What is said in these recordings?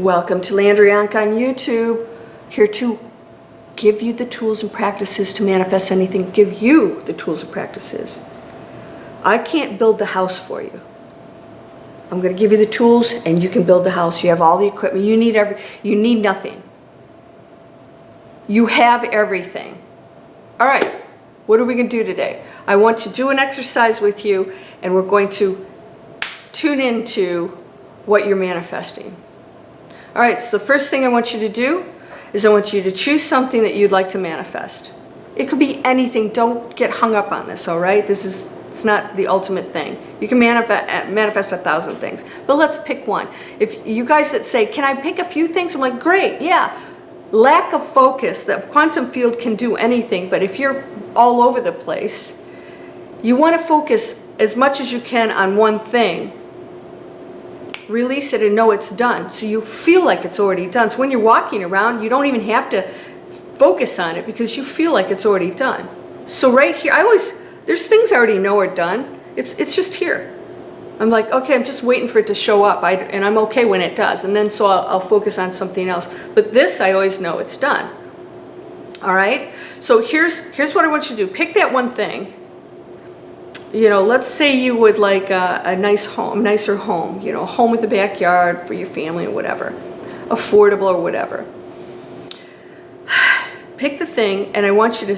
Welcome to Landria Onkka on YouTube, here to give you the tools and practices to manifest anything, give you the tools and practices. I can't build the house for you. I'm going to give you the tools and you can build the house. You have all the equipment. You need nothing. You have everything. All right, what are we going to do today? I want to do an exercise with you and we're going to tune into what you're manifesting. All right, so the first thing I want you to do is I want you to choose something that you'd like to manifest. It could be anything. Don't get hung up on this, all right? It's not the ultimate thing. You can manifest 1,000 things, but let's pick one. If you guys that say, can I pick a few things? I'm like, great, yeah. Lack of focus, the quantum field can do anything, but if you're all over the place, you want to focus as much as you can on one thing. Release it and know it's done, so you feel like it's already done. So when you're walking around, you don't even have to focus on it because you feel like it's already done. So right here, there's things I already know are done. It's just here. I'm like, okay, I'm just waiting for it to show up, and I'm okay when it does, and then so I'll focus on something else. But this, I always know it's done. All right. So here's what I want you to do. Pick that one thing. You know, let's say you would like a nicer home, you know, a home with a backyard for your family or whatever, affordable or whatever. Pick the thing, and I want you to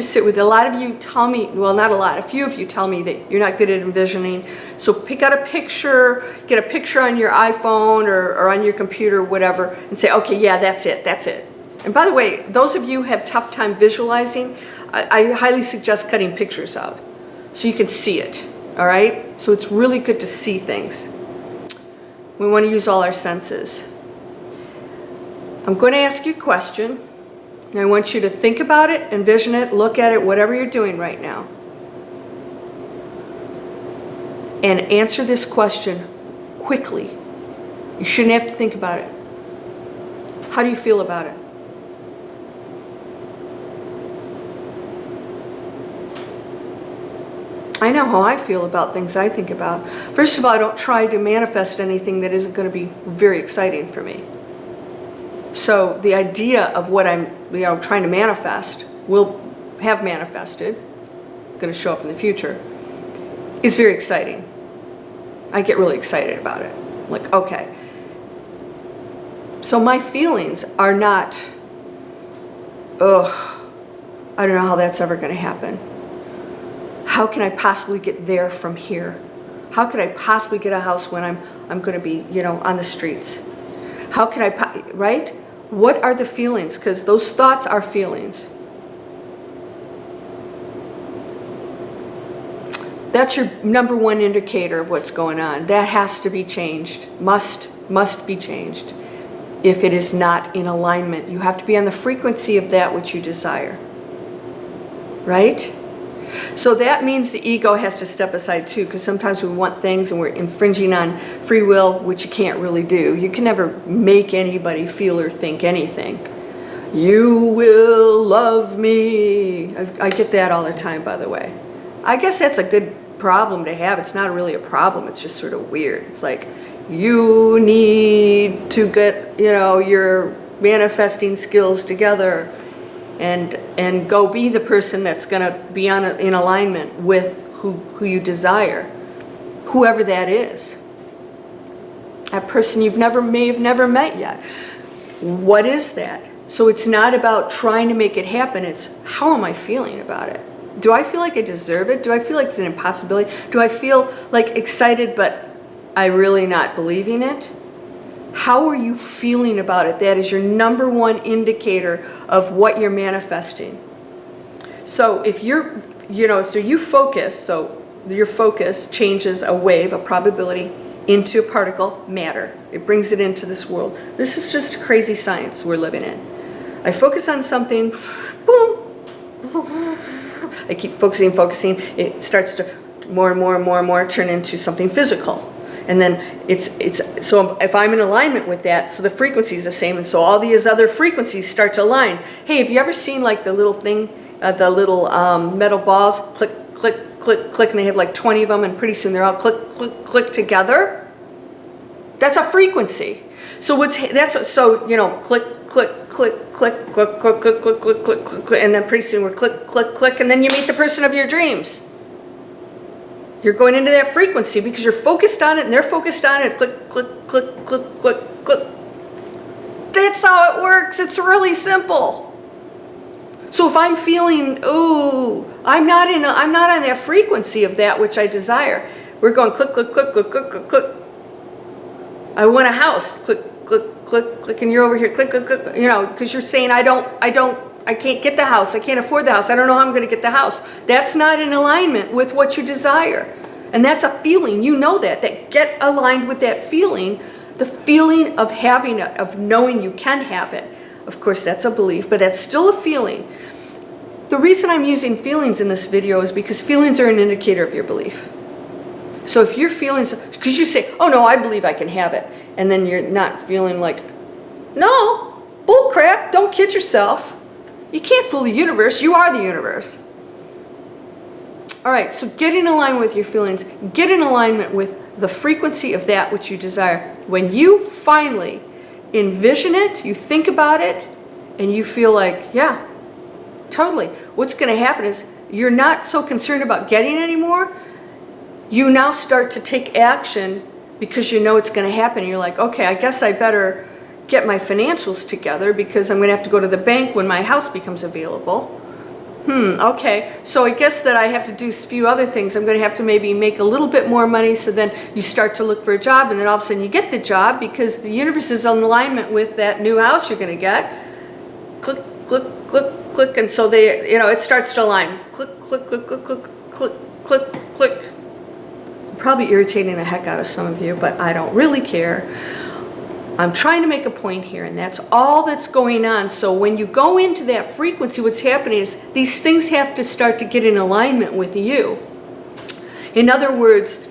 sit with, a lot of you tell me, well, not a lot, a few of you tell me that you're not good at envisioning. So pick out a picture, get a picture on your iPhone or on your computer or whatever, and say, okay, yeah, that's it. And by the way, those of you who have tough time visualizing, I highly suggest cutting pictures out, so you can see it, all right? So it's really good to see things. We want to use all our senses. I'm going to ask you a question, and I want you to think about it, envision it, look at it, whatever you're doing right now. And answer this question quickly. You shouldn't have to think about it. How do you feel about it? I know how I feel about things I think about. First of all, I don't try to manifest anything that isn't going to be very exciting for me. So the idea of what I'm trying to manifest, will have manifested, going to show up in the future, is very exciting. I get really excited about it. I'm like, okay. So my feelings are not, I don't know how that's ever going to happen. How can I possibly get there from here? How could I possibly get a house when I'm going to be, on the streets? How can I, right? What are the feelings? Because those thoughts are feelings. That's your number one indicator of what's going on. That has to be changed. Must be changed. If it is not in alignment, you have to be on the frequency of that which you desire. Right? So that means the ego has to step aside too, because sometimes we want things and we're infringing on free will, which you can't really do. You can never make anybody feel or think anything. You will love me. I get that all the time, by the way. I guess that's a good problem to have. It's not really a problem. It's just sort of weird. It's like, you need to get, your manifesting skills together and go be the person that's going to be in alignment with who you desire, whoever that is. That person you may have never met yet. What is that? So it's not about trying to make it happen. It's, how am I feeling about it? Do I feel like I deserve it? Do I feel like it's an impossibility? Do I feel like excited but I'm really not believing it? How are you feeling about it? That is your number one indicator of what you're manifesting. So if you're, so you focus, so your focus changes a wave, a probability, into a particle, matter. It brings it into this world. This is just crazy science we're living in. I focus on something, boom. I keep focusing. It starts to more and more turn into something physical. And then so if I'm in alignment with that, so the frequency is the same, and so all these other frequencies start to align. Hey, have you ever seen like the little thing, the little metal balls, click, click, click, click, and they have like 20 of them, and pretty soon they're all click, click, click together? That's a frequency. So you know, click, click, click, click, click, click, click, click, click, click, click, and then pretty soon we're click, click, click, and then you meet the person of your dreams. You're going into that frequency because you're focused on it and they're focused on it. Click, click, click, click, click, click. That's how it works. It's really simple. So if I'm feeling, oh, I'm not on that frequency of that which I desire. We're going click, click, click, click, click, click, click. I want a house. Click, click, click, click, and you're over here. Click, click, click. You know, because you're saying I can't get the house. I can't afford the house. I don't know how I'm going to get the house. That's not in alignment with what you desire. And that's a feeling. You know that get aligned with that feeling, the feeling of having it, of knowing you can have it. Of course, that's a belief, but that's still a feeling. The reason I'm using feelings in this video is because feelings are an indicator of your belief. So if your feelings, because you say, oh no, I believe I can have it, and then you're not feeling like, no, bull crap, don't kid yourself. You can't fool the universe, you are the universe. All right, so get in alignment with your feelings, get in alignment with the frequency of that which you desire. When you finally envision it, you think about it, and you feel like, yeah, totally. What's going to happen is you're not so concerned about getting anymore. You now start to take action because you know it's going to happen. You're like, okay, I guess I better get my financials together because I'm going to have to go to the bank when my house becomes available. Okay, so I guess that I have to do a few other things. I'm going to have to maybe make a little bit more money, so then you start to look for a job, and then all of a sudden you get the job because the universe is in alignment with that new house you're going to get. Click, click, click, click, and so it starts to align. Click, click, click, click, click, click, click, click. Probably irritating the heck out of some of you, but I don't really care. I'm trying to make a point here, and that's all that's going on. So when you go into that frequency, what's happening is these things have to start to get in alignment with you. In other words,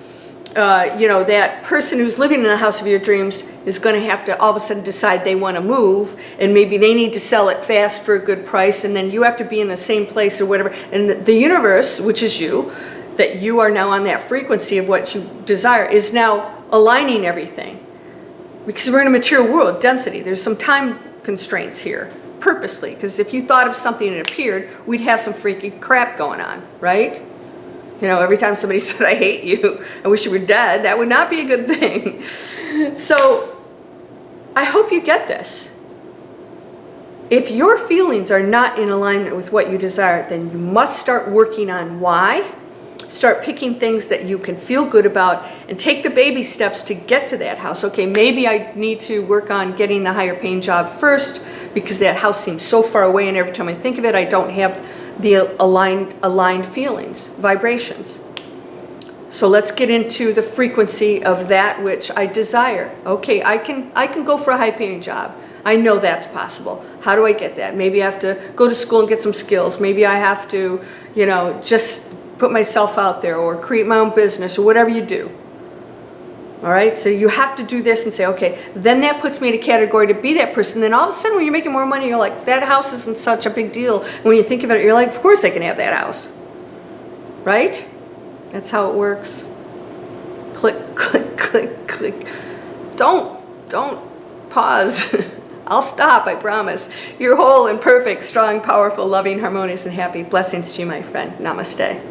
that person who's living in the house of your dreams is going to have to all of a sudden decide they want to move, and maybe they need to sell it fast for a good price, and then you have to be in the same place or whatever. And the universe, which is you, that you are now on that frequency of what you desire, is now aligning everything. Because we're in a mature world, density, there's some time constraints here, purposely, because if you thought of something and it appeared, we'd have some freaky crap going on, right? You know, every time somebody said, I hate you, I wish you were dead, that would not be a good thing. So, I hope you get this. If your feelings are not in alignment with what you desire, then you must start working on why. Start picking things that you can feel good about and take the baby steps to get to that house. Okay, maybe I need to work on getting the higher paying job first because that house seems so far away, and every time I think of it, I don't have the aligned feelings, vibrations. So let's get into the frequency of that which I desire. Okay, I can go for a high paying job. I know that's possible. How do I get that? Maybe I have to go to school and get some skills. Maybe I have to, just put myself out there or create my own business or whatever you do. All right, so you have to do this and say, okay, then that puts me in a category to be that person. Then all of a sudden when you're making more money, you're like, that house isn't such a big deal. And when you think of it, you're like, of course I can have that house. Right? That's how it works. Click, click, click, click. Don't pause. I'll stop, I promise. You're whole and perfect, strong, powerful, loving, harmonious, and happy. Blessings to you, my friend. Namaste.